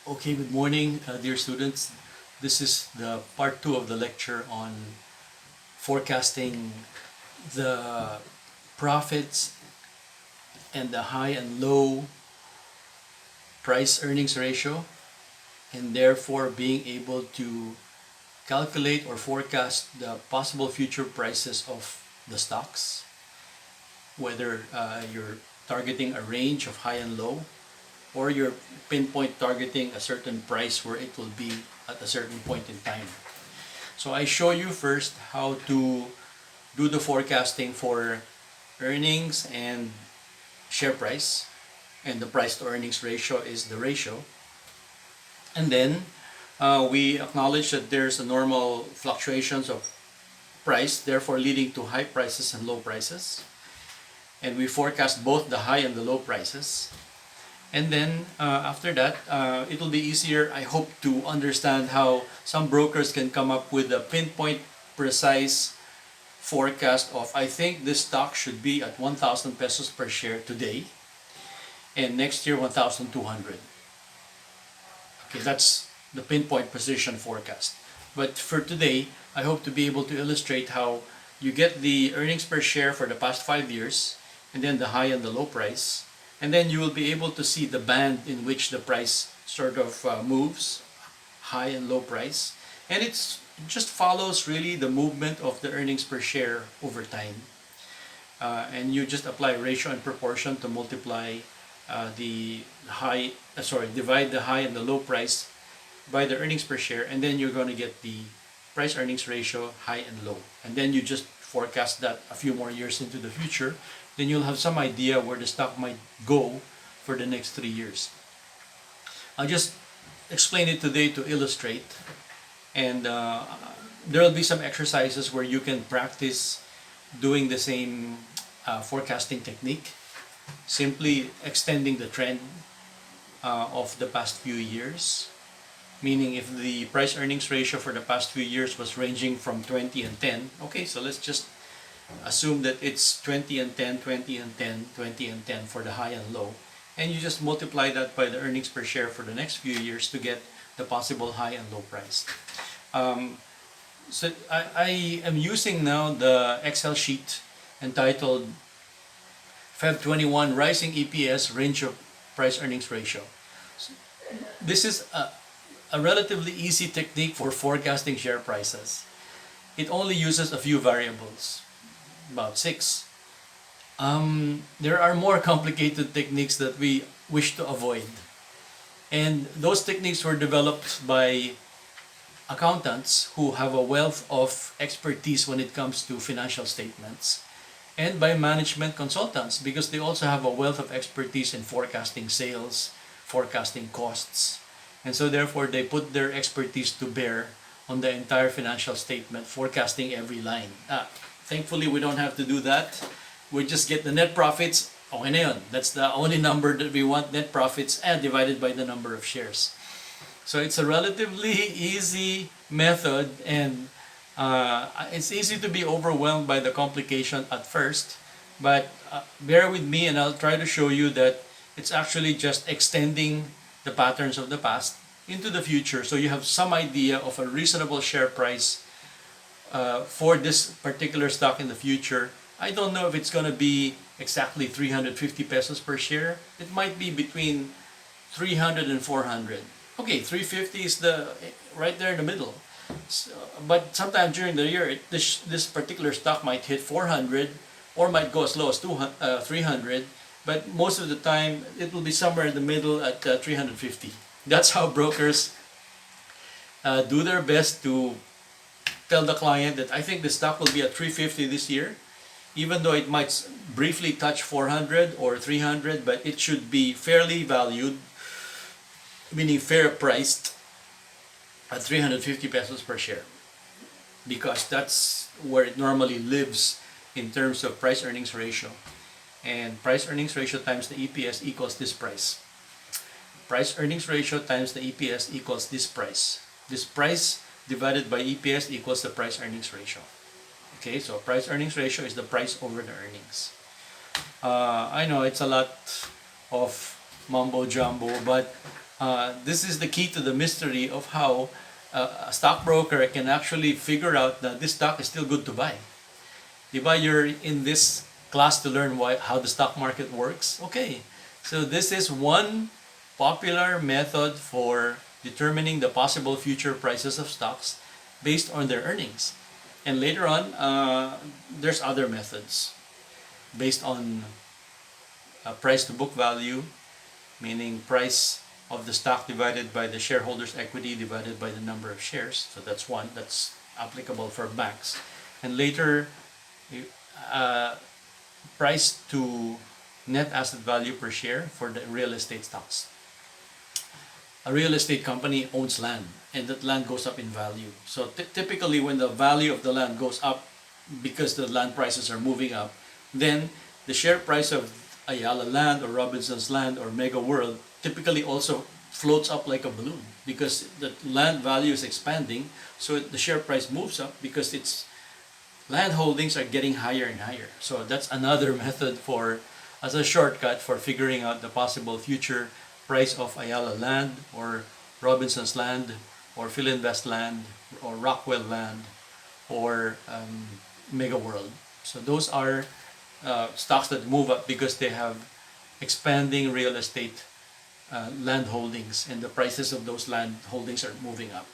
Okay, good morning, dear students. This is the part 2 of the lecture on forecasting the profits and the high and low price earnings ratio, and therefore being able to calculate or forecast the possible future prices of the stocks, whether you're targeting a range of high and low, or you're pinpoint targeting a certain price where it will be at a certain point in time. So I show you first how to do the forecasting for earnings and share price, and the price to earnings ratio is the ratio. And then we acknowledge that there's a normal fluctuations of price, therefore leading to high prices and low prices. And we forecast both the high and the low prices. And then after that, it will be easier, I hope, to understand how some brokers can come up with a pinpoint precise forecast of, I think this stock should be at 1,000 pesos per share today, and next year 1,200. Okay, that's the pinpoint precision forecast. But for today, I hope to be able to illustrate how you get the earnings per share for the past 5 years, and then the high and the low price, and then you will be able to see the band in which the price sort of moves, high and low price, and it just follows really the movement of the earnings per share over time. And you just apply ratio and proportion to multiply divide the high and the low price by the earnings per share, and then you're going to get the price earnings ratio, high and low. And then you just forecast that a few more years into the future, then you'll have some idea where the stock might go for the next 3 years. I'll just explain it today to illustrate, and there will be some exercises where you can practice doing the same forecasting technique, simply extending the trend of the past few years. Meaning, if the price earnings ratio for the past few years was ranging from 20 and 10, okay, so let's just assume that it's 20 and 10, 20 and 10, 20 and 10 for the high and low. And you just multiply that by the earnings per share for the next few years to get the possible high and low price. So I am using now the Excel sheet entitled Feb 21 Rising EPS Range of Price Earnings Ratio. This is a relatively easy technique for forecasting share prices. It only uses a few variables, about 6. There are more complicated techniques that we wish to avoid. And those techniques were developed by accountants who have a wealth of expertise when it comes to financial statements, and by management consultants, because they also have a wealth of expertise in forecasting sales, forecasting costs. And so therefore they put their expertise to bear on the entire financial statement, forecasting every line. Thankfully, we don't have to do that. We just get the net profits. Okay na yun. That's the only number that we want, net profits, and divided by the number of shares. So it's a relatively easy method, and it's easy to be overwhelmed by the complication at first. But bear with me, and I'll try to show you that it's actually just extending the patterns of the past into the future, so you have some idea of a reasonable share price for this particular stock in the future. I don't know if it's going to be exactly 350 pesos per share. It might be between 300 and 400. Okay, 350 is right there in the middle. So, but sometime during the year, this particular stock might hit 400 or might go as low as 300. But most of the time, it will be somewhere in the middle at 350. That's how brokers do their best to tell the client that I think the stock will be at 350 this year, even though it might briefly touch 400 or 300, but it should be fairly valued, meaning fair priced, at 350 pesos per share, because that's where it normally lives in terms of price earnings ratio. And price earnings ratio times the EPS equals this price. Price earnings ratio times the EPS equals this price. This price divided by EPS equals the price earnings ratio. Okay, so price earnings ratio is the price over the earnings. I know it's a lot of mumbo jumbo, but This is the key to the mystery of how a stockbroker can actually figure out that this stock is still good to buy. Diba, you're in this class to learn how the stock market works. Okay, so this is one popular method for determining the possible future prices of stocks based on their earnings. And later on, there's other methods based on price to book value, meaning price of the stock divided by the shareholders' equity divided by the number of shares. So that's one that's applicable for banks. And later, uh, price to net asset value per share for the real estate stocks. A real estate company owns land, and that land goes up in value. So typically when the value of the land goes up because the land prices are moving up, then the share price of Ayala Land or Robinson's Land or Mega World typically also floats up like a balloon because the land value is expanding, so the share price moves up because its land holdings are getting higher and higher. So that's another method for, as a shortcut for figuring out the possible future price of Ayala Land or Robinson's Land or Philinvest Land or Rockwell Land or Mega World. So those are stocks that move up because they have expanding real estate land holdings, and the prices of those land holdings are moving up.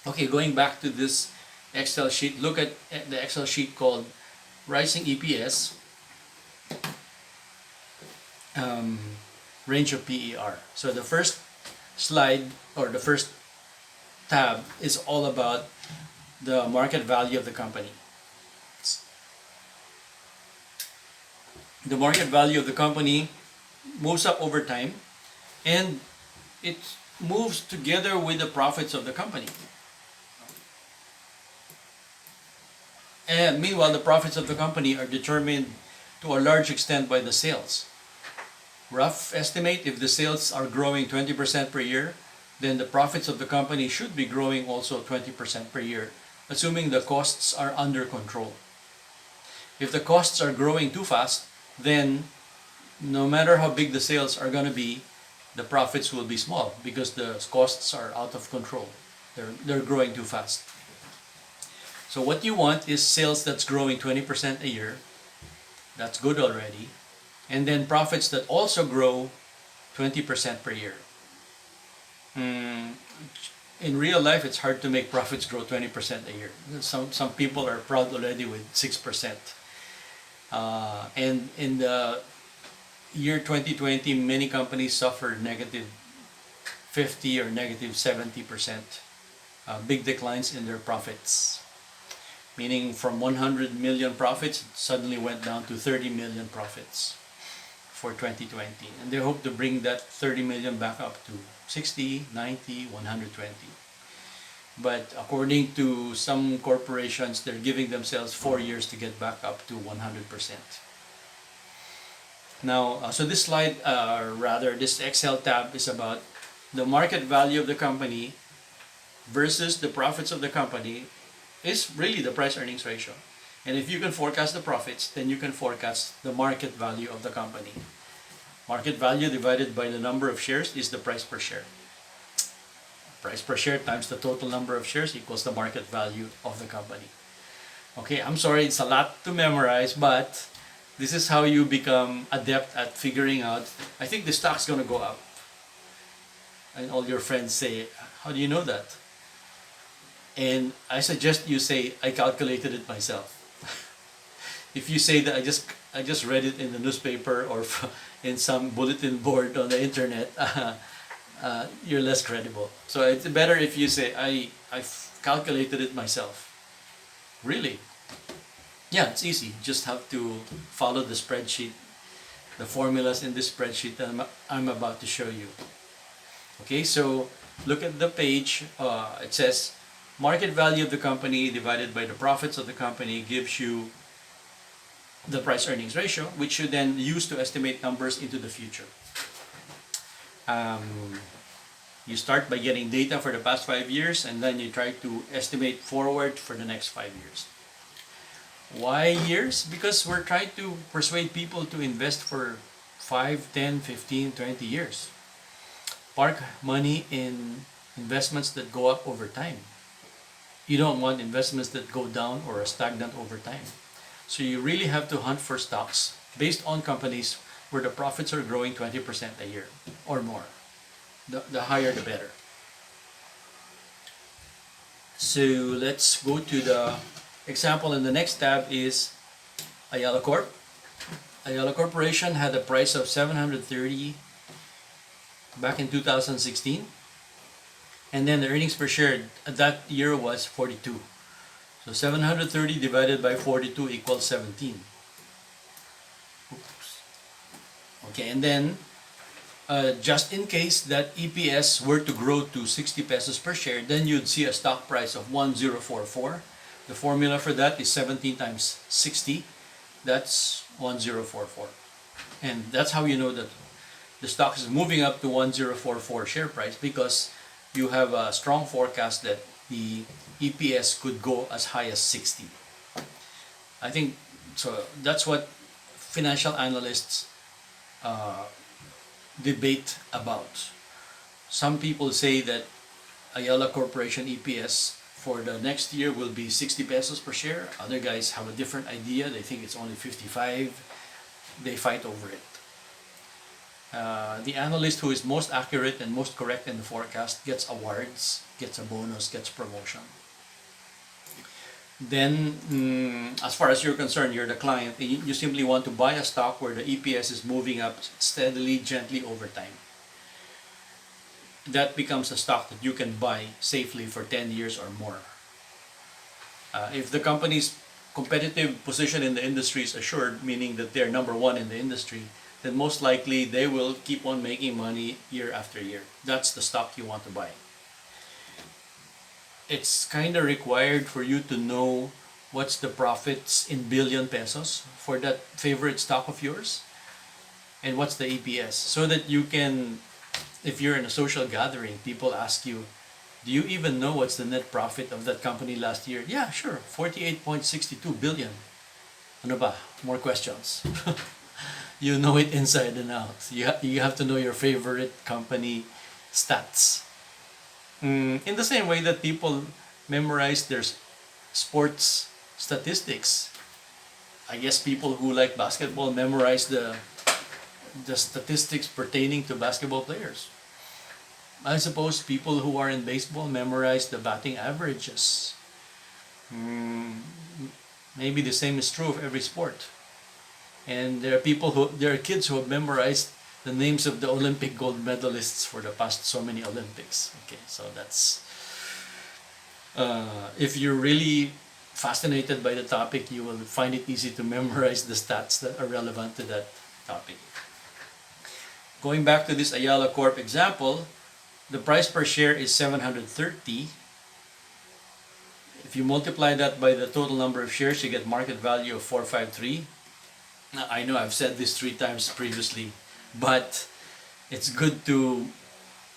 Okay, going back to this Excel sheet, look at the Excel sheet called Rising EPS, range of PER. So the first slide or the first tab is all about the market value of the company. The market value of the company moves up over time, and it moves together with the profits of the company. And meanwhile, the profits of the company are determined to a large extent by the sales. Rough estimate, if the sales are growing 20% per year, then the profits of the company should be growing also 20% per year, assuming the costs are under control. If the costs are growing too fast, then no matter how big the sales are going to be, the profits will be small because the costs are out of control. They're growing too fast. So what you want is sales that's growing 20% a year. That's good already. And then profits that also grow 20% per year. In real life, it's hard to make profits grow 20% a year. Some people are proud already with 6%. And in the year 2020, many companies suffered negative 50 or negative 70%, big declines in their profits. Meaning from 100 million profits, it suddenly went down to 30 million profits for 2020. And they hope to bring that 30 million back up to 60, 90, 120. But according to some corporations, they're giving themselves 4 years to get back up to 100%. Now, so this slide, this Excel tab is about the market value of the company versus the profits of the company is really the price earnings ratio. And if you can forecast the profits, then you can forecast the market value of the company. Market value divided by the number of shares is the price per share. Price per share times the total number of shares equals the market value of the company. Okay, I'm sorry, it's a lot to memorize, but this is how you become adept at figuring out, I think the stock's going to go up. And all your friends say, how do you know that? And I suggest you say, I calculated it myself. If you say that I just read it in the newspaper or in some bulletin board on the internet, you're less credible. So it's better if you say, I calculated it myself. Really? Yeah, it's easy. Just have to follow the spreadsheet, the formulas in this spreadsheet that I'm about to show you. Okay, so look at the page. It says market value of the company divided by the profits of the company gives you the price earnings ratio, which you then use to estimate numbers into the future. You start by getting data for the past 5 years, and then you try to estimate forward for the next 5 years. Why years? Because we're trying to persuade people to invest for 5, 10, 15, 20 years. park money in investments that go up over time. You don't want investments that go down or are stagnant over time. So you really have to hunt for stocks based on companies where the profits are growing 20% a year or more. The higher the better. So let's go to the example in the next tab is Ayala Corp. Ayala Corporation had a price of 730 back in 2016, and then the earnings per share that year was 42. So 730 divided by 42 equals 17. Oops. Okay, and then just in case that EPS were to grow to 60 pesos per share, then you'd see a stock price of 1044. The formula for that is 17 times 60. That's 1044. And that's how you know that the stock is moving up to 1044 share price, because you have a strong forecast that the EPS could go as high as 60. I think so. That's what financial analysts debate about. Some people say that Ayala Corporation EPS for the next year will be 60 pesos per share. Other guys have a different idea. They think it's only 55. They fight over it. The analyst who is most accurate and most correct in the forecast gets awards, gets a bonus, gets promotion. Then, as far as you're concerned, you're the client, you simply want to buy a stock where the EPS is moving up steadily, gently over time. That becomes a stock that you can buy safely for 10 years or more. If the company's competitive position in the industry is assured, meaning that they're number one in the industry, then most likely they will keep on making money year after year. That's the stock you want to buy. It's kind of required for you to know what's the profits in billion pesos for that favorite stock of yours, and what's the EPS, so that you can, if you're in a social gathering, people ask you, do you even know what's the net profit of that company last year? Yeah, sure, 48.62 billion. Ano ba? More questions. You know it inside and out. You have to know your favorite company stats. In the same way that people memorize their sports statistics. I guess people who like basketball memorize the statistics pertaining to basketball players. I suppose people who are in baseball memorize the batting averages. Maybe the same is true of every sport. And there are kids who have memorized the names of the Olympic gold medalists for the past so many Olympics. Okay, so that's if you're really fascinated by the topic, you will find it easy to memorize the stats that are relevant to that topic. Going back to this Ayala Corp example, the price per share is 730. If you multiply that by the total number of shares, you get market value of 453. Now, I know I've said this 3 times previously, but it's good to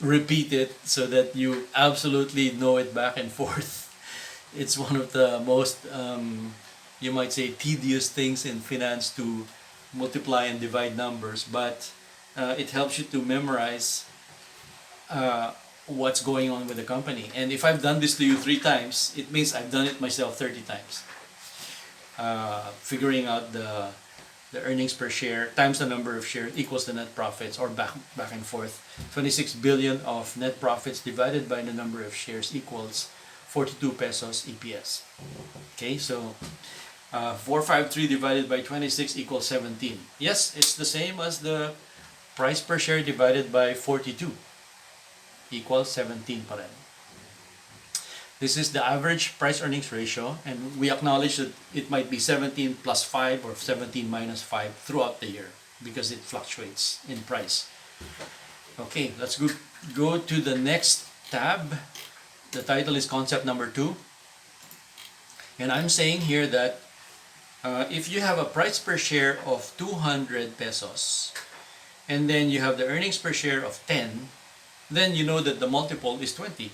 repeat it so that you absolutely know it back and forth. It's one of the most, you might say, tedious things in finance to multiply and divide numbers, but it helps you to memorize what's going on with the company. And if I've done this to you 3 times, it means I've done it myself 30 times. Figuring out the earnings per share times the number of shares equals the net profits, or back and forth. 26 billion of net profits divided by the number of shares equals 42 pesos EPS. Okay, so 453 divided by 26 equals 17. Yes, it's the same as the price per share divided by 42 equals 17 pa rin. This is the average price earnings ratio, and we acknowledge that it might be 17 plus 5 or 17 minus 5 throughout the year because it fluctuates in price. Okay, let's go to the next tab. The title is concept number 2. And I'm saying here that if you have a price per share of 200 pesos and then you have the earnings per share of 10, then you know that the multiple is 20.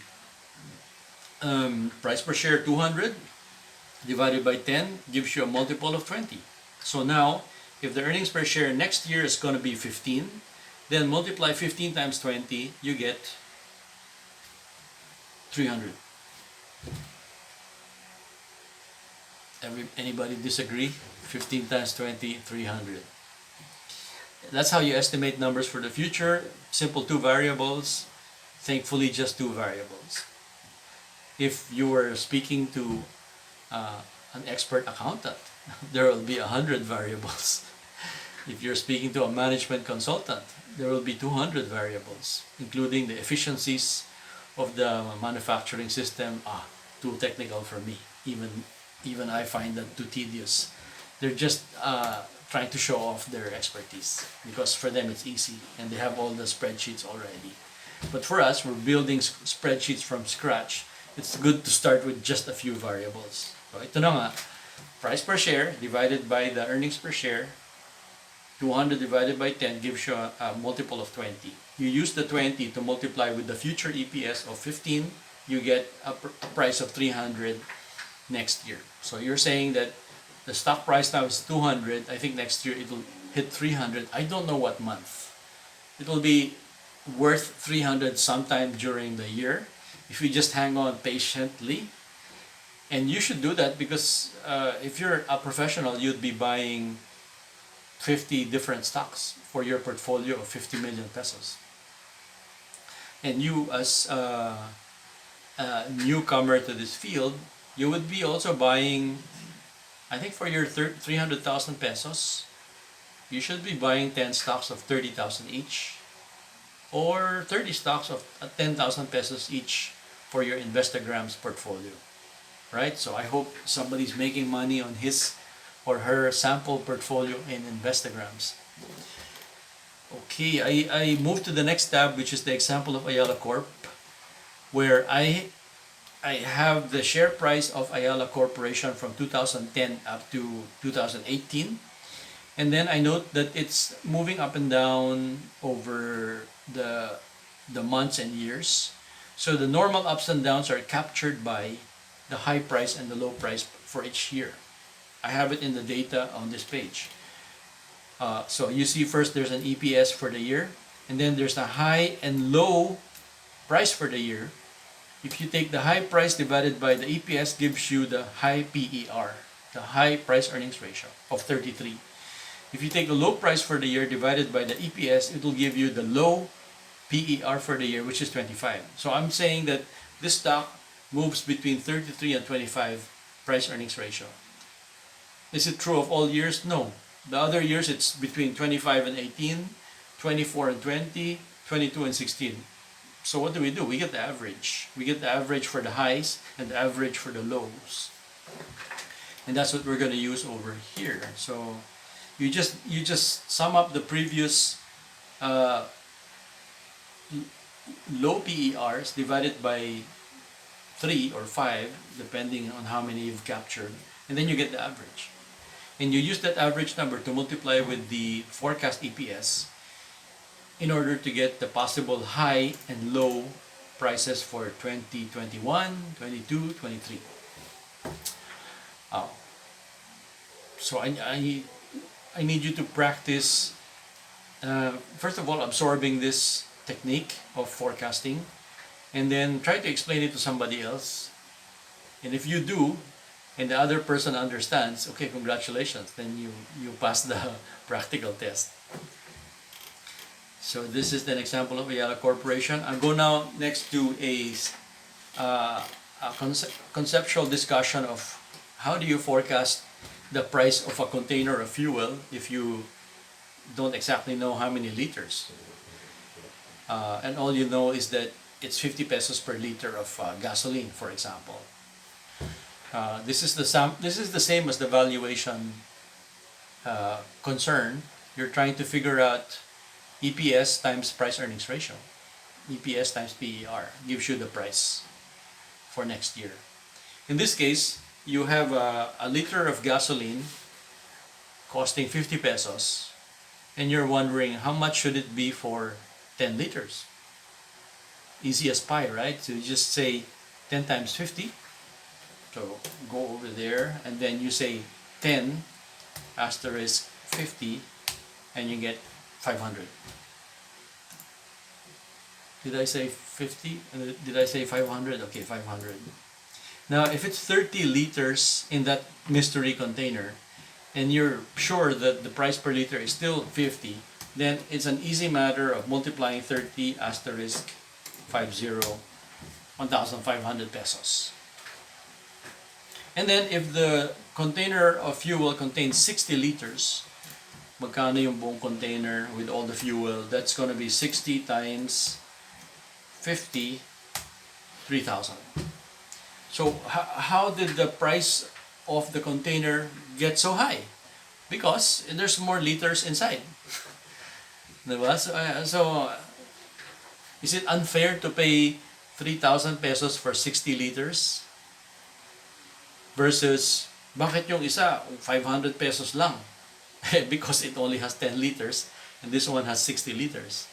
Price per share 200 divided by 10 gives you a multiple of 20. So now, if the earnings per share next year is going to be 15, Then multiply 15 times 20, you get 300. Anybody disagree? 15 times 20, 300. That's how you estimate numbers for the future. Simple two variables. Thankfully, just two variables. If you were speaking to an expert accountant, there will be 100 variables. If you're speaking to a management consultant, there will be 200 variables, including the efficiencies of the manufacturing system. Too technical for me. Even I find that too tedious. They're just trying to show off their expertise because for them it's easy and they have all the spreadsheets already. But for us, we're building spreadsheets from scratch. It's good to start with just a few variables. So ito na nga, price per share divided by the earnings per share. 200 divided by 10 gives you a multiple of 20. You use the 20 to multiply with the future EPS of 15, you get a price of 300 next year. So you're saying that the stock price now is 200. I think next year it will hit 300. I don't know what month. It will be worth 300 sometime during the year if you just hang on patiently. And you should do that because if you're a professional, you'd be buying 50 different stocks for your portfolio of 50 million pesos. And you as a newcomer to this field, you would be also buying, I think for your 300,000 pesos, you should be buying 10 stocks of 30,000 each or 30 stocks of 10,000 pesos each for your Investagram's portfolio. Right? So I hope somebody's making money on his or her sample portfolio in Investagram's. Okay, I move to the next tab, which is the example of Ayala Corp, where I have the share price of Ayala Corporation from 2010 up to 2018. And then I note that it's moving up and down over the months and years. So the normal ups and downs are captured by the high price and the low price for each year. I have it in the data on this page. So you see first there's an EPS for the year, and then there's a high and low price for the year. If you take the high price divided by the EPS, gives you the high PER, the high price earnings ratio of 33. If you take the low price for the year divided by the EPS, it will give you the low PER for the year, which is 25. So I'm saying that this stock moves between 33 and 25 price earnings ratio. Is it true of all years? No. The other years it's between 25 and 18, 24 and 20, 22 and 16. So what do? We get the average. We get the average for the highs and the average for the lows. And that's what we're going to use over here. So you just sum up the previous low PERs divided by 3 or 5, depending on how many you've captured, and then you get the average. And you use that average number to multiply with the forecast EPS in order to get the possible high and low prices for 2021, 22, 23. So I need you to practice, first of all, absorbing this technique of forecasting, and then try to explain it to somebody else. And if you do, and the other person understands, okay, congratulations, then you pass the practical test. So this is an example of Ayala Corporation. I'll go now next to a conceptual discussion of how do you forecast the price of a container of fuel if you don't exactly know how many liters. And all you know is that it's 50 pesos per liter of gasoline, for example. This is the same as the valuation concern. You're trying to figure out EPS times price earnings ratio. EPS times PER gives you the price for next year. In this case, you have a liter of gasoline costing 50 pesos, and you're wondering how much should it be for 10 liters. Easy as pie, right? So you just say 10 times 50. So go over there, and then you say 10 asterisk 50, and you get 500. Did I say 50? Did I say 500? Okay, 500. Now, if it's 30 liters in that mystery container, and you're sure that the price per liter is still 50, then it's an easy matter of multiplying 30 asterisk 50, 1,500 pesos. And then if the container of fuel contains 60 liters, magkano yung buong container with all the fuel? That's going to be 60 times 50, 3,000. So how did the price of the container get so high? Because there's more liters inside. Diba? So is it unfair to pay 3,000 pesos for 60 liters? Versus, bakit yung isa, 500 pesos lang? Because it only has 10 liters and this one has 60 liters.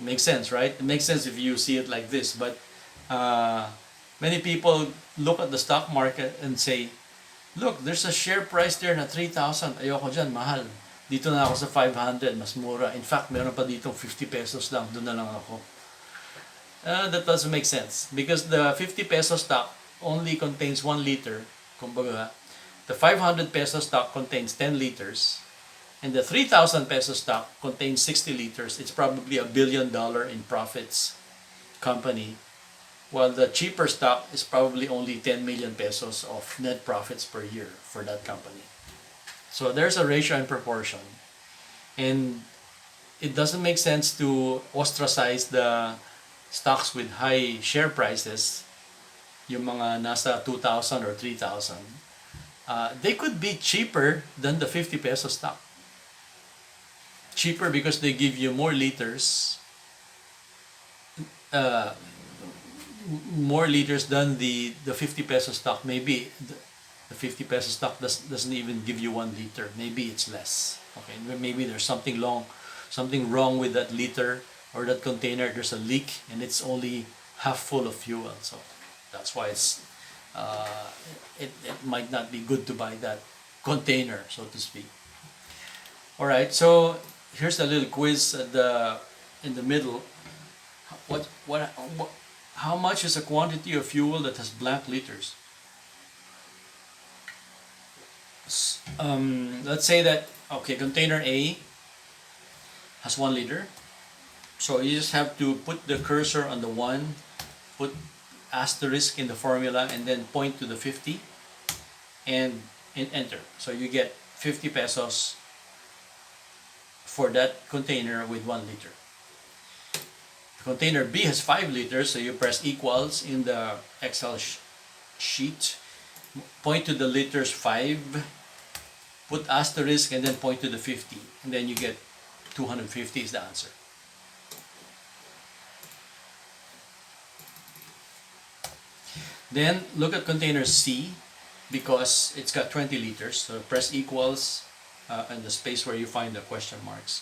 Makes sense, right? It makes sense if you see it like this. But many people look at the stock market and say, look, there's a share price there na 3,000. Ayoko dyan, mahal. Dito na ako sa 500, mas mura. In fact, meron pa dito 50 pesos lang. Doon na lang ako. That doesn't make sense. Because the 50 peso stock only contains 1 liter. Kumbaga, the 500 peso stock contains 10 liters. And the 3,000 peso stock contains 60 liters. It's probably $1 billion in profits company. While the cheaper stock is probably only 10 million pesos of net profits per year for that company. So there's a ratio and proportion. And it doesn't make sense to ostracize the stocks with high share prices, yung mga nasa 2,000 or 3,000. They could be cheaper than the 50 peso stock. Cheaper because they give you more liters. More liters than the 50 peso stock. Maybe the 50 peso stock doesn't even give you 1 liter. Maybe it's less. Okay, maybe there's something wrong with that liter or that container. There's a leak and it's only half full of fuel. So that's why it might not be good to buy that container, so to speak. All right, so here's a little quiz in the middle. How much is a quantity of fuel that has blank liters? Let's say that, okay, container A has 1 liter. So you just have to put the cursor on the 1, put asterisk in the formula, and then point to the 50 and enter. So you get 50 pesos for that container with 1 liter. Container B has 5 liters, so you press equals in the Excel sheet, point to the liters 5, put asterisk, and then point to the 50, and then you get 250 is the answer. Then look at container C, because it's got 20 liters, so press equals in the space where you find the question marks.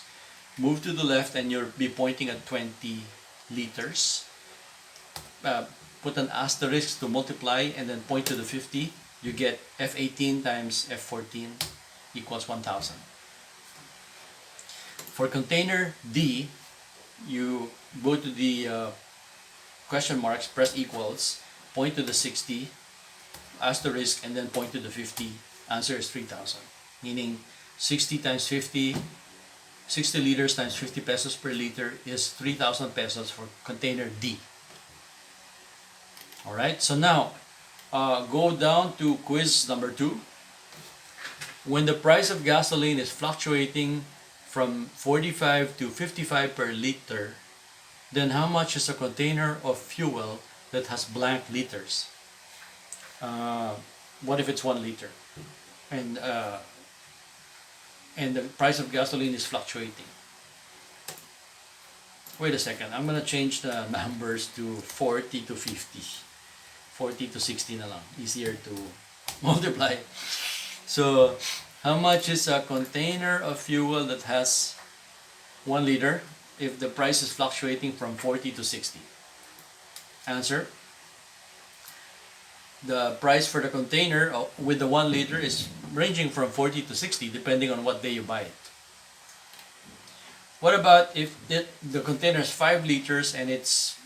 Move to the left and you'll be pointing at 20 liters. Put an asterisk to multiply and then point to the 50. You get F18 times F14 equals 1,000. For container D, you go to the question marks, press equals, point to the 60, asterisk, and then point to the 50. Answer is 3,000. Meaning 60 times 50, 60 liters times 50 pesos per liter is 3,000 pesos for container D. Alright, so now go down to quiz number 2. When the price of gasoline is fluctuating from 45 to 55 per liter, then how much is a container of fuel that has blank liters? What if it's 1 liter? And the price of gasoline is fluctuating. Wait a second, I'm gonna change the numbers to 40 to 50. 40 to 60 na lang. Easier to multiply. So, how much is a container of fuel that has 1 liter if the price is fluctuating from 40 to 60? Answer. The price for the container with the 1 liter is ranging from 40 to 60 depending on what day you buy it. What about if the container is 5 liters and it's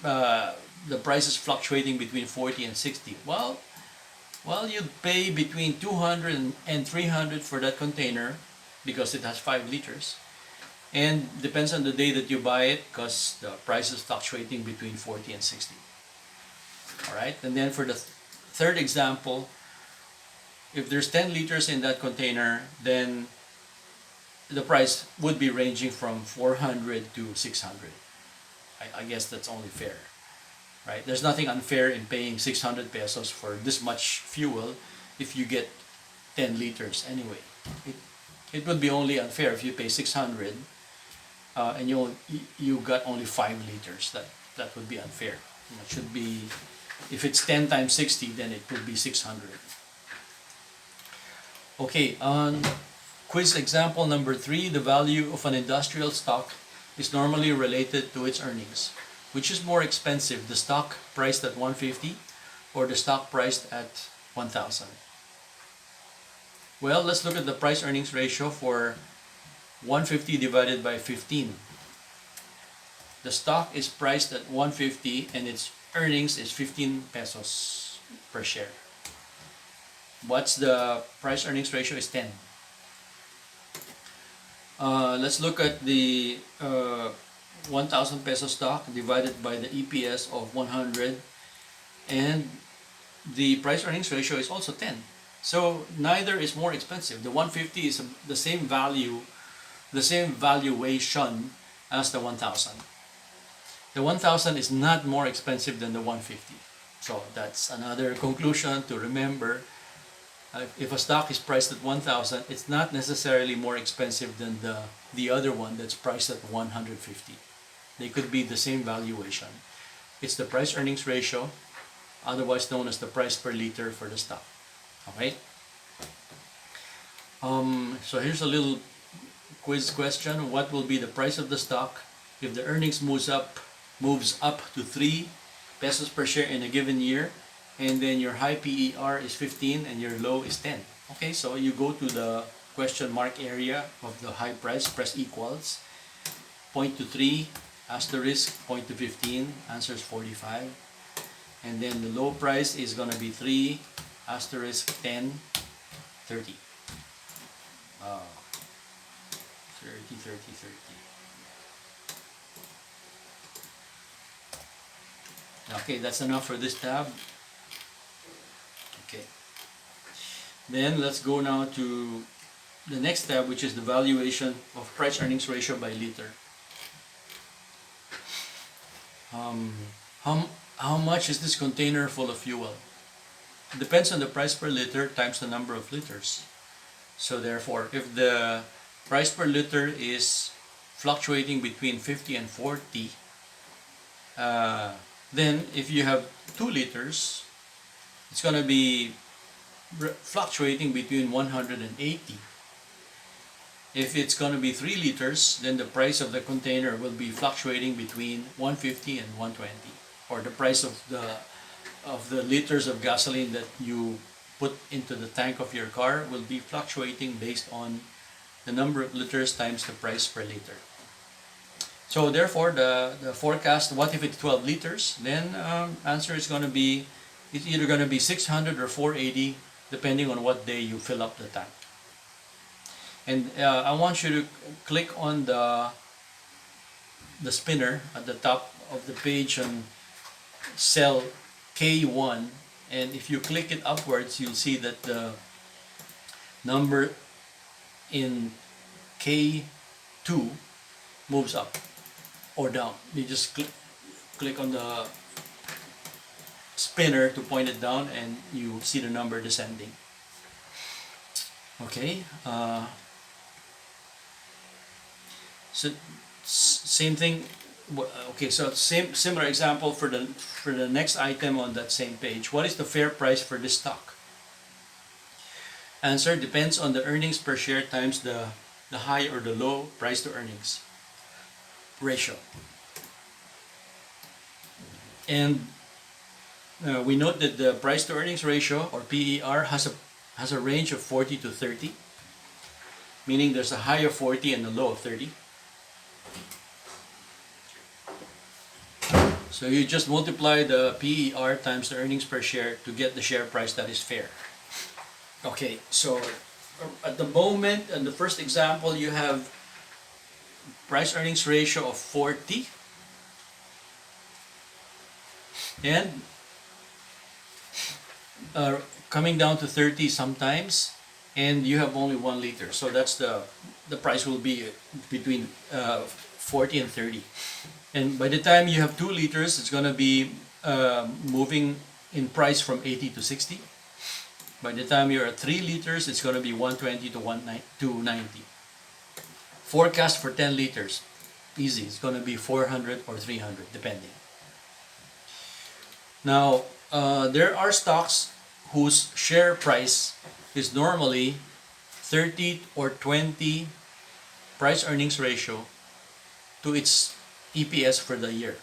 the price is fluctuating between 40 and 60? Well, you'd pay between 200 and 300 for that container because it has 5 liters. And depends on the day that you buy it because the price is fluctuating between 40 and 60. Alright, and then for the third example, if there's 10 liters in that container, then the price would be ranging from 400 to 600. I guess that's only fair, right? There's nothing unfair in paying 600 pesos for this much fuel if you get 10 liters anyway. It would be only unfair if you pay 600 and you got only 5 liters. That would be unfair. It should be, if it's 10 times 60, then it would be 600. Okay, on quiz example number 3, the value of an industrial stock is normally related to its earnings. Which is more expensive, the stock priced at 150 or the stock priced at 1000? Well, let's look at the price earnings ratio for 150 divided by 15. The stock is priced at 150 and its earnings is 15 pesos per share. What's the price earnings ratio? Is 10. Let's look at the 1,000 peso stock divided by the EPS of 100, and the price earnings ratio is also 10. So neither is more expensive. The 150 is the same value, the same valuation as the 1,000. The 1,000 is not more expensive than the 150. So that's another conclusion to remember. If a stock is priced at 1,000, it's not necessarily more expensive than the other one that's priced at 150. They could be the same valuation. It's the price earnings ratio, otherwise known as the price per liter for the stock. Okay? So here's a little quiz question. What will be the price of the stock if the earnings moves up to 3 pesos per share in a given year, and then your high PER is 15 and your low is 10? Okay, so you go to the question mark area of the high price, press equals, point to 3, asterisk, point to 15, answer is 45. And then the low price is going to be 3, asterisk, 10, 30. 30, 30, 30. Okay, that's enough for this tab. Okay. Then let's go now to the next tab, which is the valuation of price earnings ratio by liter. How much is this container full of fuel? It depends on the price per liter times the number of liters. So therefore, if the price per liter is fluctuating between 50 and 40, then if you have 2 liters, it's going to be fluctuating between 100 and 80. If it's going to be 3 liters, then the price of the container will be fluctuating between 150 and 120. Or the price of the liters of gasoline that you put into the tank of your car will be fluctuating based on the number of liters times the price per liter. So therefore, the forecast, what if it's 12 liters? Then answer is going to be, it's either going to be 600 or 480, depending on what day you fill up the tank. And I want you to click on the spinner at the top of the page on cell K1, and if you click it upwards, you'll see that the number in K2 moves up or down. You just click on the spinner to point it down and you see the number descending. Okay, so same thing. Okay, so similar example for the next item on that same page. What is the fair price for this stock? Answer depends on the earnings per share times the high or the low price to earnings ratio. And we note that the price to earnings ratio, or PER, has a range of 40 to 30, meaning there's a high of 40 and a low of 30. So you just multiply the PER times the earnings per share to get the share price that is fair. Okay, so at the moment, in the first example, you have price earnings ratio of 40 and coming down to 30 sometimes, and you have only 1 liter. So that's the price will be between 40 and 30. And by the time you have 2 liters, it's going to be moving in price from 80 to 60. By the time you're at 3 liters, it's going to be 120 to 90. Forecast for 10 liters, easy. It's going to be 400 or 300, depending. Now, there are stocks whose share price is normally 30 or 20 price earnings ratio to its EPS for the year.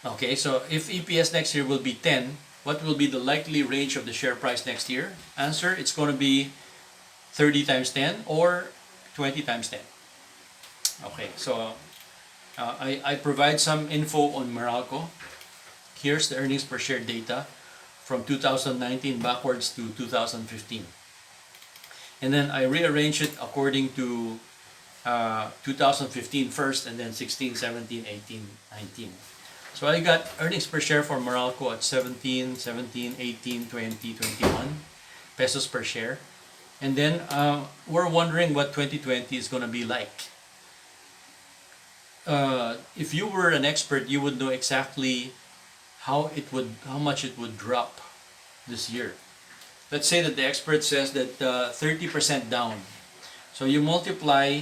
Okay, so if EPS next year will be 10, what will be the likely range of the share price next year? Answer, it's going to be 30 times 10 or 20 times 10. Okay, so I provide some info on Meralco. Here's the earnings per share data from 2019 backwards to 2015. And then I rearrange it according to 2015 first, and then 16, 17, 18, 19. So I got earnings per share for Meralco at 17, 17, 18, 20, 21 pesos per share. And then we're wondering what 2020 is going to be like. If you were an expert, you would know exactly how much it would drop this year. Let's say that the expert says that 30% down. So you multiply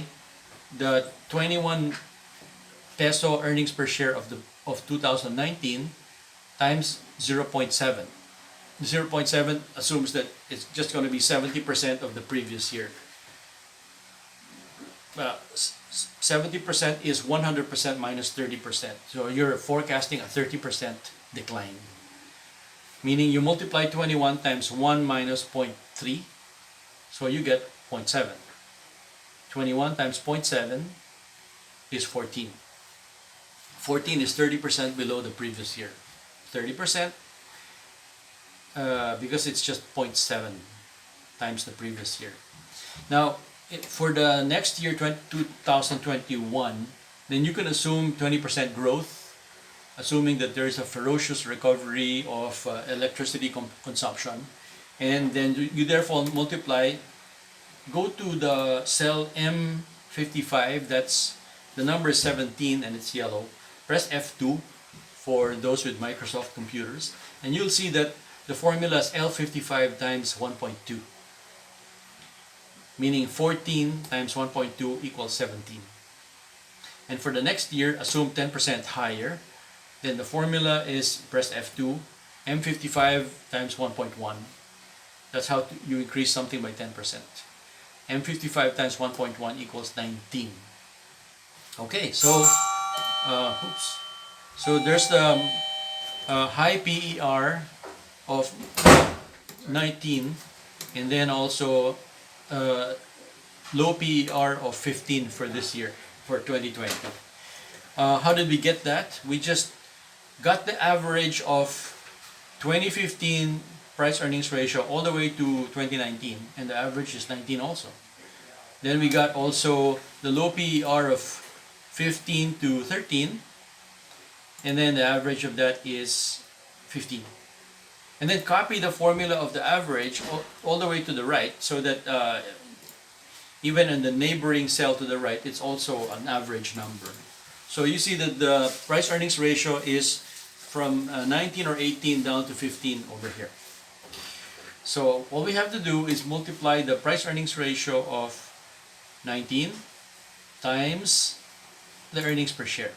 the 21 peso earnings per share of 2019 times 0.7. 0.7 assumes that it's just going to be 70% of the previous year. 70% is 100% minus 30%. So you're forecasting a 30% decline. Meaning you multiply 21 times 1 minus 0.3, so you get 0.7. 21 times 0.7 is 14. 14 is 30% below the previous year. 30% because it's just 0.7 times the previous year. Now, for the next year, 2021, then you can assume 20% growth, assuming that there is a ferocious recovery of electricity consumption. And then you therefore multiply, go to the cell M55, that's the number is 17 and it's yellow. Press F2 for those with Microsoft computers, and you'll see that the formula is L55 times 1.2, meaning 14 times 1.2 equals 17. And for the next year, assume 10% higher. Then the formula is, press F2, M55 times 1.1. That's how you increase something by 10%. M55 times 1.1 equals 19. Okay, so so there's the high PER of 19, and then also low PER of 15 for this year, for 2020. How did we get that? We just got the average of 2015 price earnings ratio all the way to 2019, and the average is 19 also. Then we got also the low PER of 15 to 13, and then the average of that is 15. And then copy the formula of the average all the way to the right, so that even in the neighboring cell to the right, it's also an average number. So you see that the price earnings ratio is from 19 or 18 down to 15 over here. So all we have to do is multiply the price earnings ratio of 19 times the earnings per share.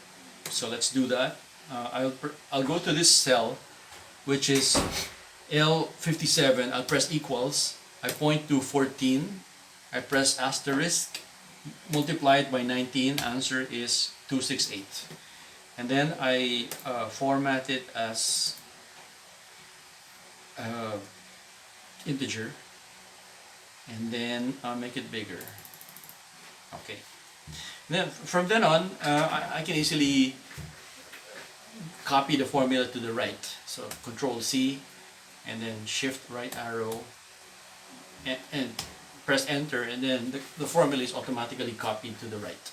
So let's do that. I'll go to this cell, which is L57. I'll press equals. I point to 14. I press asterisk. Multiply it by 19. Answer is 268. And then I format it as integer, and then I'll make it bigger. Okay, Then from then on, I can easily copy the formula to the right. So Control C, and then Shift right arrow, and press enter, and then the formula is automatically copied to the right.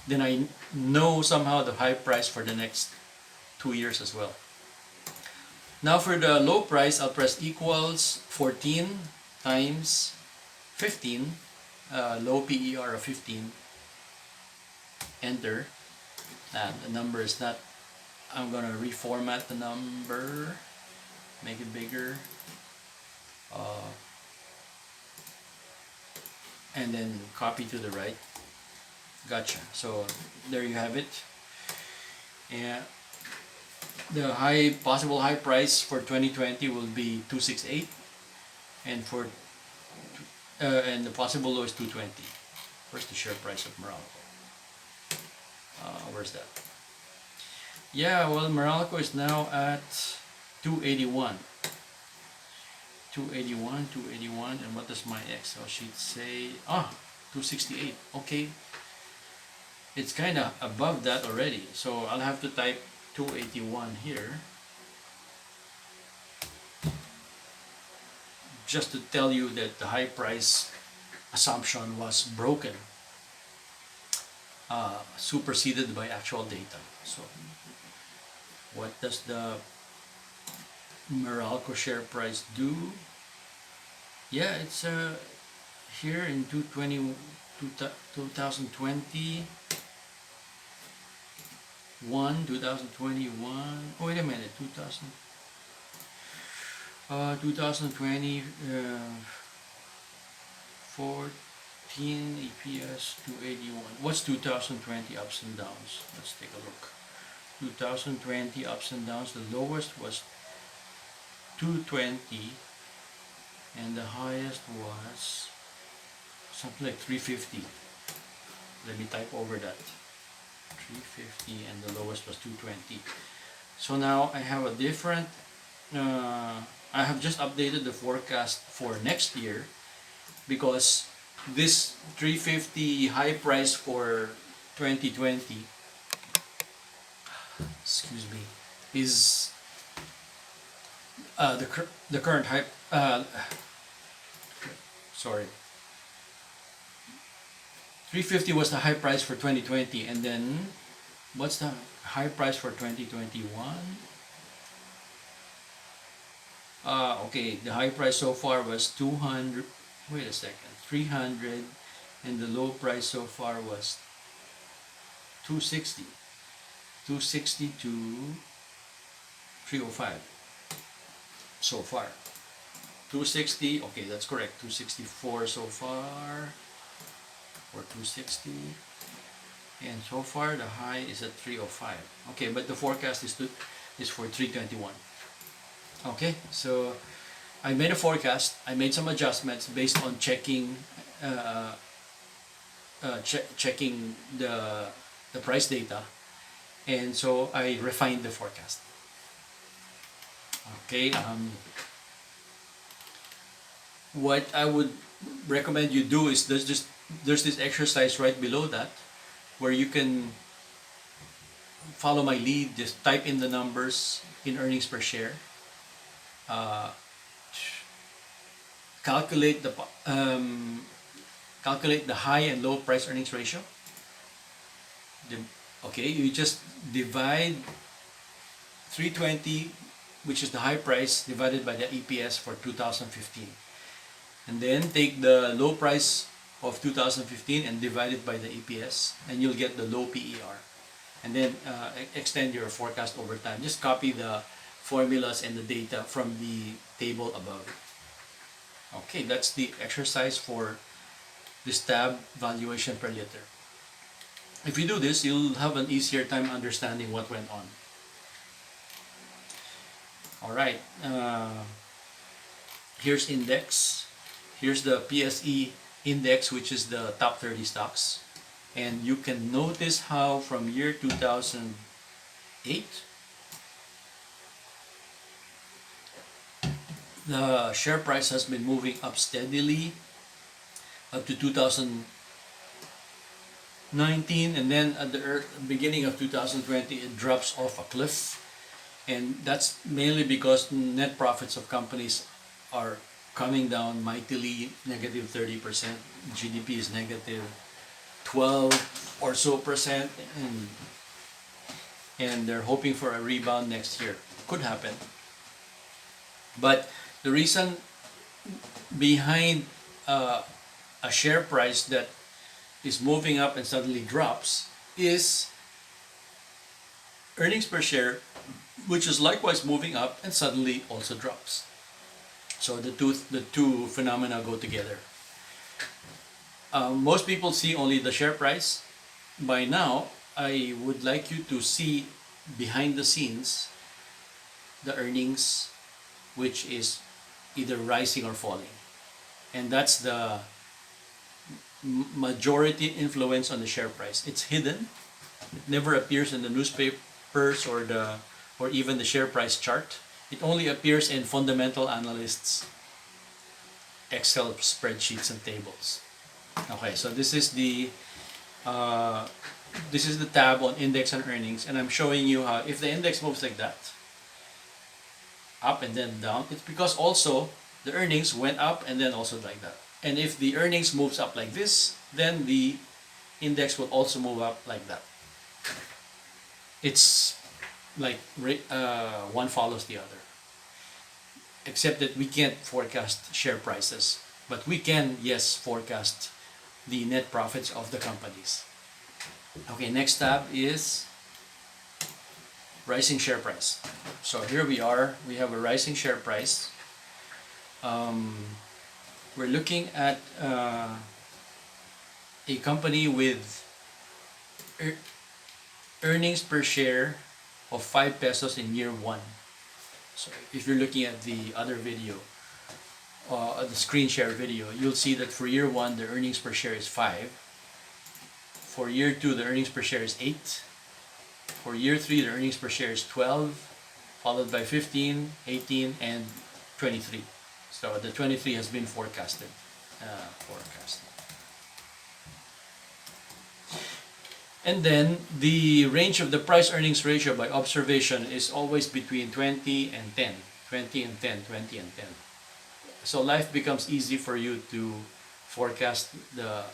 Then I know somehow the high price for the next 2 years as well. Now for the low price, I'll press equals 14 times 15, low PER of 15, enter. The number is not, I'm gonna reformat the number, make it bigger, and then copy to the right. Gotcha. So there you have it. And the possible high price for 2020 will be 268, and and the possible low is 220. Where's the share price of Meralco? Where's that? Yeah, well, Meralco is now at 281. 281, and what does my Excel sheet say? 268. Okay, it's kind of above that already, so I'll have to type 281 here just to tell you that the high price assumption was broken, superseded by actual data. So what does the Meralco share price do? Yeah, it's here in 2020, oh wait a minute, 2020, 14 EPS 281. What's 2020 ups and downs? Let's take a look. 2020 ups and downs, the lowest was 220, and the highest was something like 350. Let me type over that. 350, and the lowest was 220. So now I have a different, I have just updated the forecast for next year, because this 350 high price for 2020, excuse me, is the current high, sorry, 350 was the high price for 2020, and then what's the high price for 2021? Okay, the high price so far was 200, wait a second, 300, and the low price so far was 260. 260 to 305 so far. 260, okay, that's correct. 264 so far, or 260, and so far the high is at 305. Okay, but the forecast is for 321. Okay, so I made a forecast. I made some adjustments based on checking checking the price data, and so I refined the forecast. Okay, what I would recommend you do is there's this exercise right below that where you can follow my lead. Just type in the numbers in earnings per share, calculate the high and low price earnings ratio. Okay, you just divide 320, which is the high price, divided by the EPS for 2015, and then take the low price of 2015 and divide it by the EPS, and you'll get the low PER, and then extend your forecast over time. Just copy the formulas and the data from the table above. Okay, that's the exercise for this tab, valuation per liter. If you do this, you'll have an easier time understanding what went on. Alright, here's index. Here's the PSE index, which is the top 30 stocks. And you can notice how from year 2008, the share price has been moving up steadily up to 2000. 19, and then at the beginning of 2020 it drops off a cliff, and that's mainly because net profits of companies are coming down mightily, negative 30%. GDP is negative 12 or so percent, and they're hoping for a rebound next year. Could happen. But the reason behind a share price that is moving up and suddenly drops is earnings per share, which is likewise moving up and suddenly also drops. So the two phenomena go together. Most people see only the share price. By now, I would like you to see behind the scenes the earnings, which is either rising or falling. And that's the majority influence on the share price. It's hidden. It never appears in the newspapers or even the share price chart. It only appears in fundamental analysts' Excel spreadsheets and tables. Okay, so this is the tab on index and earnings, and I'm showing you how if the index moves like that, up and then down, it's because also the earnings went up and then also like that. And if the earnings moves up like this, then the index will also move up like that. It's like one follows the other. Except that we can't forecast share prices, but we can, yes, forecast the net profits of the companies. Okay, next tab is rising share price. So here we are, we have a rising share price. We're looking at a company with earnings per share of 5 pesos in year 1. So if you're looking at the other video, the screen share video, you'll see that for year 1 the earnings per share is 5. For year 2 the earnings per share is 8. For year 3 the earnings per share is 12, followed by 15, 18, and 23. So the 23 has been forecasted. And then the range of the price earnings ratio by observation is always between 20 and 10. 20 and 10, 20 and 10. So life becomes easy for you to forecast the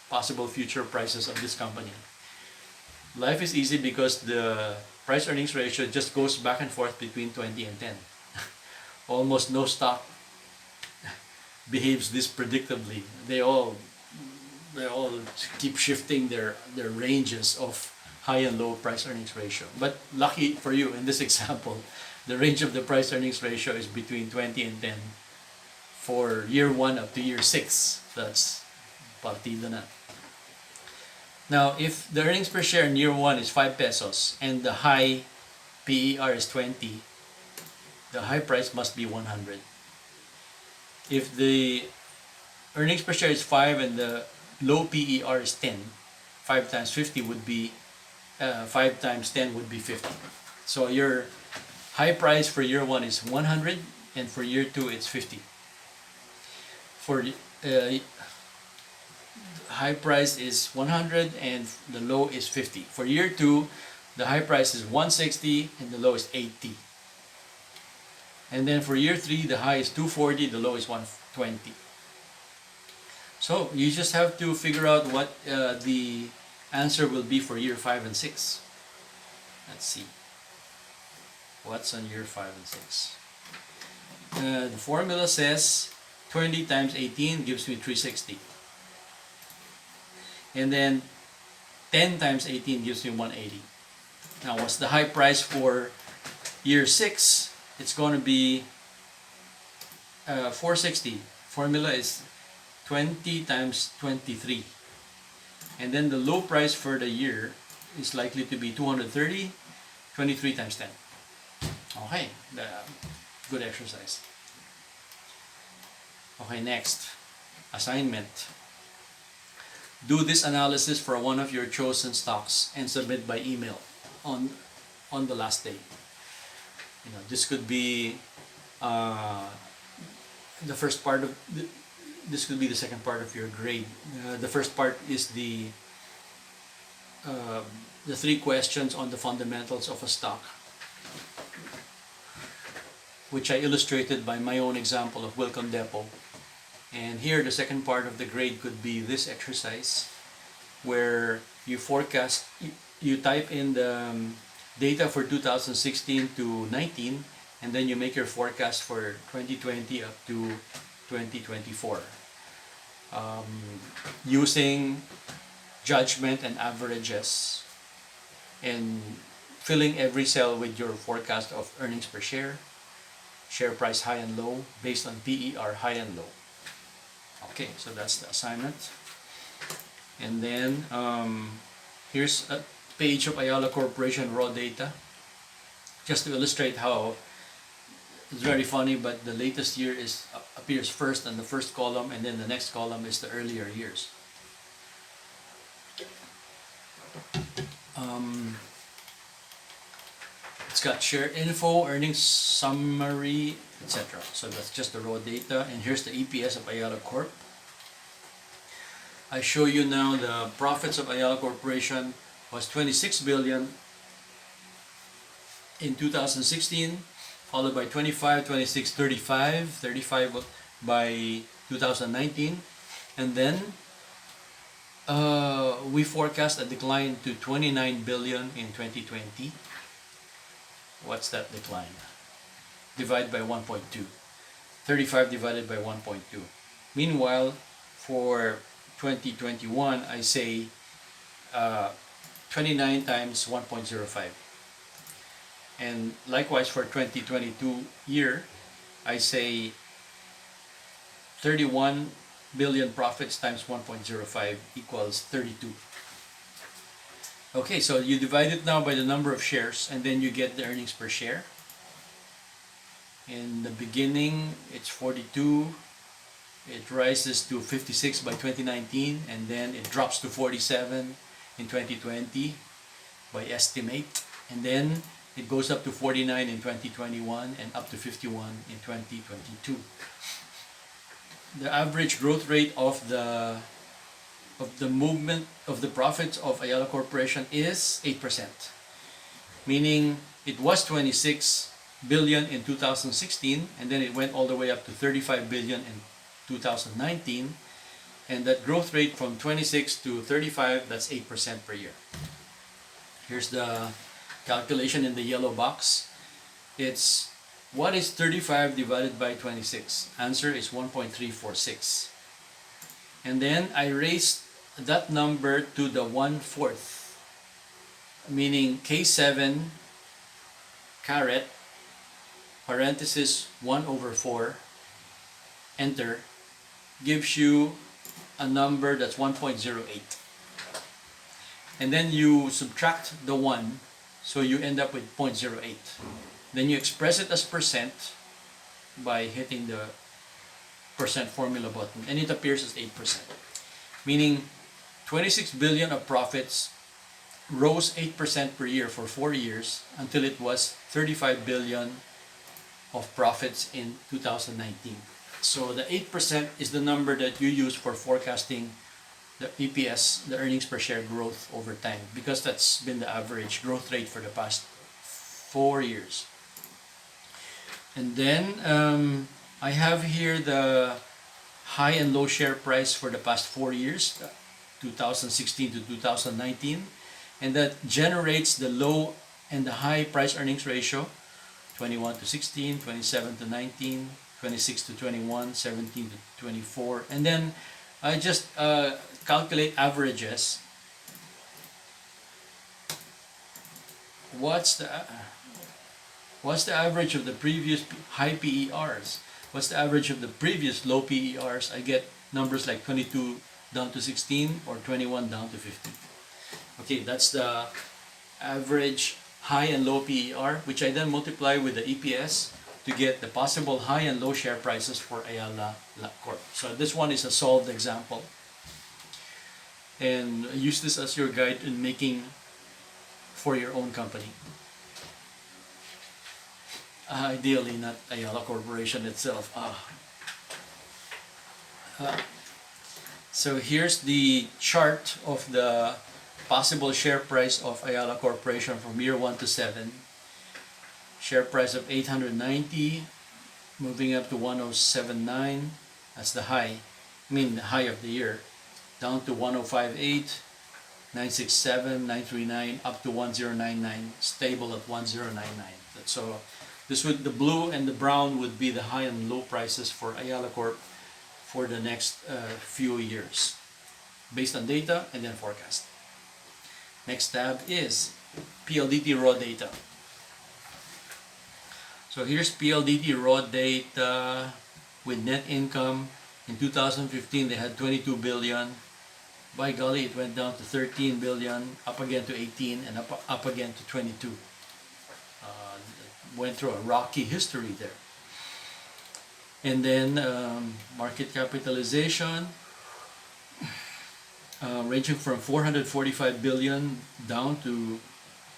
possible future prices of this company. Life is easy because the price earnings ratio just goes back and forth between 20 and 10. Almost no stock behaves this predictably. They all keep shifting their ranges of high and low price earnings ratio. But lucky for you, in this example, the range of the price earnings ratio is between 20 and 10 for year 1 up to year 6. That's partido na. Now, if the earnings per share in year 1 is 5 pesos and the high PER is 20, the high price must be 100. If the earnings per share is 5 and the low PER is 10, 5 times 50 would be 5 times 10 would be 50. So your high price for year 1 is 100 and for year 2 it's 50. For high price is 100 and the low is 50. For year 2, the high price is 160 and the low is 80. And then for year 3, the high is 240, the low is 120. So you just have to figure out what the answer will be for year 5 and 6. Let's see. What's on year 5 and 6? The formula says 20 times 18 gives me 360. And then 10 times 18 gives me 180. Now what's the high price for year 6? It's going to be 460. Formula is 20 times 23. And then the low price for the year is likely to be 230, 23 times 10. Okay, good exercise. Okay, next, assignment. Do this analysis for one of your chosen stocks and submit by email on the last day. This could be the first part of this could be the second part of your grade. The first part is the the three questions on the fundamentals of a stock, which I illustrated by my own example of Wilcon Depot. And here the second part of the grade could be this exercise, where you forecast, you type in the data for 2016 to 19, and then you make your forecast for 2020 up to 2024, using judgment and averages, and filling every cell with your forecast of earnings per share, share price high and low, based on PER high and low. Okay, so that's the assignment. And then here's a page of Ayala Corporation raw data, just to illustrate how it's very funny, but the latest year appears first in the first column, and then the next column is the earlier years. It's got share info, earnings summary, etc. So that's just the raw data. And here's the EPS of Ayala Corp. I show you now the profits of Ayala Corporation was 26 billion in 2016, followed by 25, 26, 35, 35 by 2019, and then we forecast a decline to 29 billion in 2020. What's that decline? Divide by 1.2. 35 divided by 1.2. Meanwhile, for 2021, I say 29 times 1.05. And likewise for 2022 year, I say 31 billion profits times 1.05 equals 32. Okay, so you divide it now by the number of shares, and then you get the earnings per share. In the beginning, it's 42. It rises to 56 by 2019, and then it drops to 47 in 2020 by estimate. And then it goes up to 49 in 2021 and up to 51 in 2022. The average growth rate of the movement of the profits of Ayala Corporation is 8%, meaning it was 26 billion in 2016, and then it went all the way up to 35 billion in 2019, and that growth rate from 26 to 35, that's 8% per year. Here's the calculation in the yellow box. It's what is 35 divided by 26? Answer is 1.346. And then I raised that number to the 1/4, meaning K7 caret parenthesis 1/4 enter gives you a number that's 1.08. And then you subtract the 1, so you end up with 0.08. Then you express it as percent by hitting the percent formula button, and it appears as 8%. Meaning 26 billion of profits rose 8% per year for 4 years until it was 35 billion of profits in 2019. So the 8% is the number that you use for forecasting the EPS, the earnings per share growth over time, because that's been the average growth rate for the past 4 years. And then I have here the high and low share price for the past 4 years, 2016 to 2019, and that generates the low and the high price earnings ratio, 21 to 16, 27 to 19, 26 to 21, 17 to 24, and then I just calculate averages. What's the average of the previous high PERs? What's the average of the previous low PERs? I get numbers like 22 down to 16 or 21 down to 15. Okay, that's the average high and low PER, which I then multiply with the EPS to get the possible high and low share prices for Ayala Corp. So this one is a solved example. And use this as your guide in making for your own company. Ideally, not Ayala Corporation itself. So here's the chart of the possible share price of Ayala Corporation from year 1 to 7. Share price of 890, moving up to 1079. That's the high. I mean the high of the year. Down to 1058, 967, 939, up to 1099, stable at 1099. So this would, the blue and the brown would be the high and low prices for Ayala Corp for the next few years, based on data and then forecast. Next tab is PLDT raw data. So here's PLDT raw data with net income. In 2015 they had 22 billion. By golly, it went down to 13 billion, up again to 18, and up again to 22. Went through a rocky history there. And then market capitalization ranging from 445 billion down to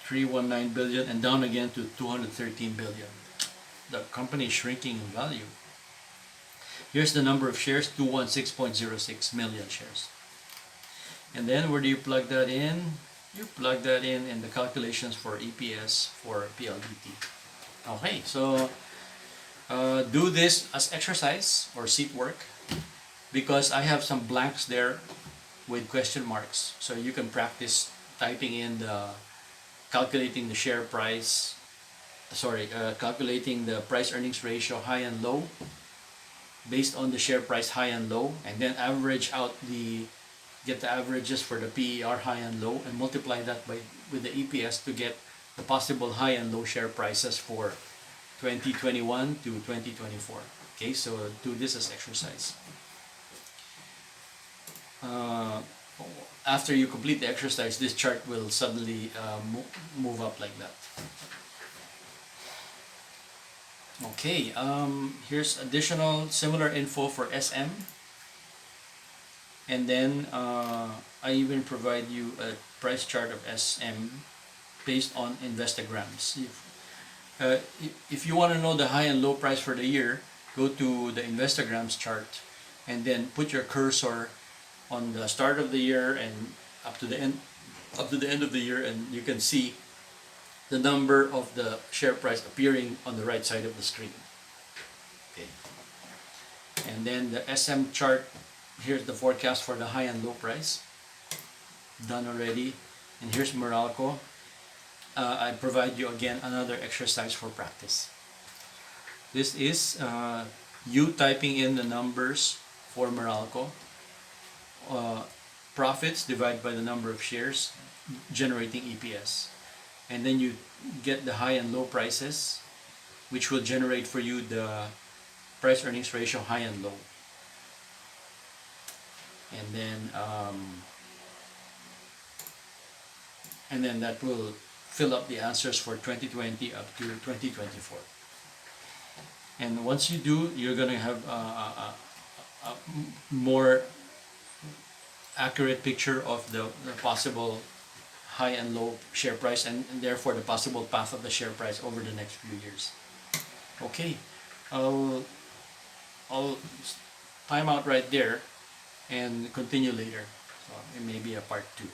319 billion, and down again to 213 billion. The company is shrinking in value. Here's the number of shares, 216.06 million shares. And then where do you plug that in? You plug that in the calculations for EPS for PLDT. Okay, so do this as exercise or seat work, because I have some blanks there with question marks, so you can practice typing in the calculating the share price, calculating the price earnings ratio high and low based on the share price high and low, and then average out get the averages for the PER high and low, and multiply that with the EPS to get the possible high and low share prices for 2021 to 2024. Okay, so do this as exercise. After you complete the exercise, this chart will suddenly move up like that. Okay, here's additional similar info for SM. And then I even provide you a price chart of SM based on Investograms. If you want to know the high and low price for the year, go to the Investograms chart and then put your cursor on the start of the year and up to the end of the year, and you can see the number of the share price appearing on the right side of the screen. Okay. And then the SM chart, here's the forecast for the high and low price. Done already. And here's Meralco. I provide you again another exercise for practice. This is you typing in the numbers for Meralco. Profits divided by the number of shares, generating EPS. And then you get the high and low prices, which will generate for you the price earnings ratio high and low. And then that will fill up the answers for 2020 up to 2024. And once you do, you're going to have a more accurate picture of the possible high and low share price, and therefore the possible path of the share price over the next few years. Okay, I'll time out right there and continue later. So it may be a part 2.